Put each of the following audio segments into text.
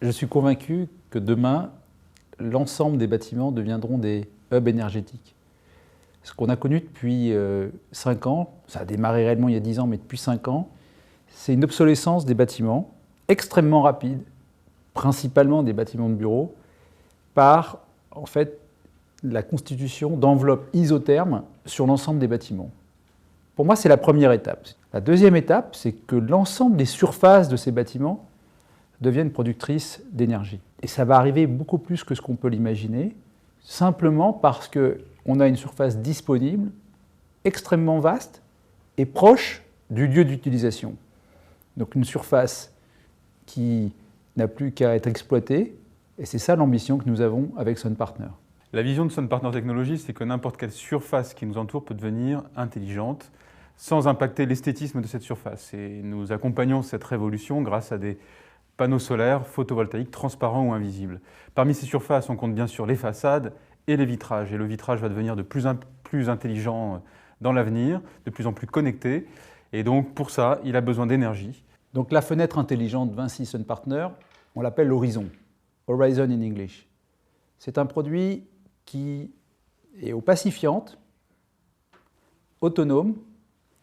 Je suis convaincu que demain, l'ensemble des bâtiments deviendront des hubs énergétiques. Ce qu'on a connu depuis 5 ans, ça a démarré réellement il y a 10 ans, mais depuis 5 ans, c'est une obsolescence des bâtiments extrêmement rapide, principalement des bâtiments de bureaux, par en fait la constitution d'enveloppes isothermes sur l'ensemble des bâtiments. Pour moi, c'est la première étape. La deuxième étape, c'est que l'ensemble des surfaces de ces bâtiments deviennent productrices d'énergie. Et ça va arriver beaucoup plus que ce qu'on peut l'imaginer, simplement parce qu'on a une surface disponible, extrêmement vaste et proche du lieu d'utilisation. Donc une surface qui n'a plus qu'à être exploitée, et c'est ça l'ambition que nous avons avec Sun Partner. La vision de Sun Partner Technologies, c'est que n'importe quelle surface qui nous entoure peut devenir intelligente, sans impacter l'esthétisme de cette surface. Et nous accompagnons cette révolution grâce à des panneaux solaires photovoltaïques transparents ou invisibles. Parmi ces surfaces, on compte bien sûr les façades et les vitrages. Et le vitrage va devenir de plus en plus intelligent dans l'avenir, de plus en plus connecté. Et donc pour ça, il a besoin d'énergie. Donc la fenêtre intelligente Vinci Sun Partner, on l'appelle l'Horizon, Horizon in English. C'est un produit qui est opacifiante, autonome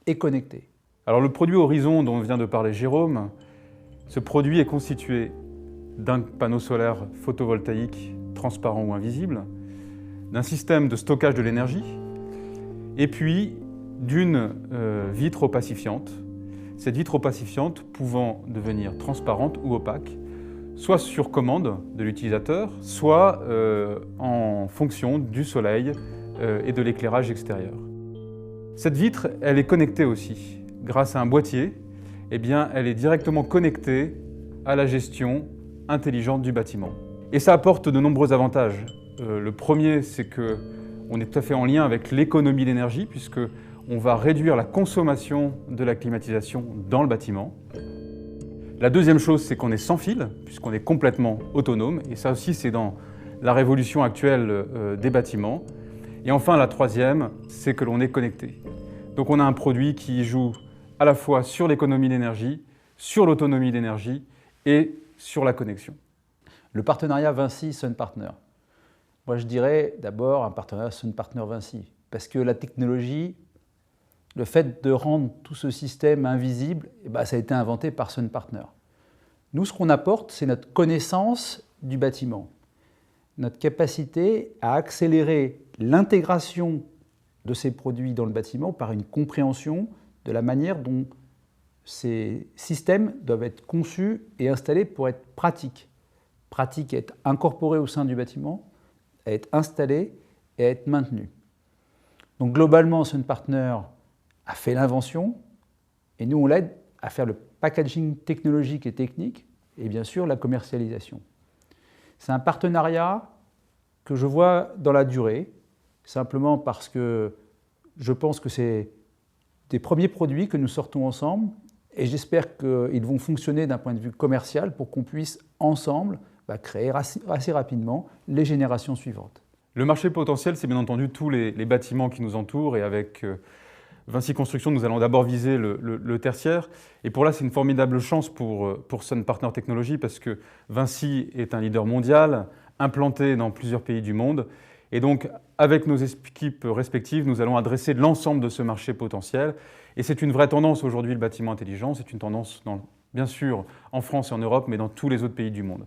et connecté. Alors le produit Horizon dont vient de parler Jérôme, ce produit est constitué d'un panneau solaire photovoltaïque transparent ou invisible, d'un système de stockage de l'énergie et puis d'une vitre opacifiante. Cette vitre opacifiante pouvant devenir transparente ou opaque, soit sur commande de l'utilisateur, soit en fonction du soleil et de l'éclairage extérieur. Cette vitre, elle est connectée aussi. Grâce à un boîtier, eh bien, elle est directement connectée à la gestion intelligente du bâtiment. Et ça apporte de nombreux avantages. Le premier, c'est qu'on est tout à fait en lien avec l'économie d'énergie, puisqu'on va réduire la consommation de la climatisation dans le bâtiment. La deuxième chose, c'est qu'on est sans fil, puisqu'on est complètement autonome. Et ça aussi, c'est dans la révolution actuelle des bâtiments. Et enfin, la troisième, c'est que l'on est connecté. Donc on a un produit qui joue à la fois sur l'économie d'énergie, sur l'autonomie d'énergie et sur la connexion. Le partenariat Vinci-Sun Partner. Moi, je dirais d'abord un partenariat Sun Partner-Vinci, parce que la technologie, le fait de rendre tout ce système invisible, ça a été inventé par Sun Partner. Nous, ce qu'on apporte, c'est notre connaissance du bâtiment, notre capacité à accélérer l'intégration de ces produits dans le bâtiment par une compréhension de la manière dont ces systèmes doivent être conçus et installés pour être pratiques. Pratiques à être incorporés au sein du bâtiment, à être installés et à être maintenus. Donc globalement, Sun Partner a fait l'invention et nous on l'aide à faire le packaging technologique et technique et bien sûr la commercialisation. C'est un partenariat que je vois dans la durée, simplement parce que je pense que c'est des premiers produits que nous sortons ensemble et j'espère qu'ils vont fonctionner d'un point de vue commercial pour qu'on puisse ensemble créer assez rapidement les générations suivantes. Le marché potentiel, c'est bien entendu tous les bâtiments qui nous entourent et avec Vinci Construction, nous allons d'abord viser le tertiaire. Et pour là, c'est une formidable chance pour Sun Partner Technologies parce que Vinci est un leader mondial, implanté dans plusieurs pays du monde. Et donc, avec nos équipes respectives, nous allons adresser l'ensemble de ce marché potentiel. Et c'est une vraie tendance aujourd'hui, le bâtiment intelligent. C'est une tendance, bien sûr, en France et en Europe, mais dans tous les autres pays du monde.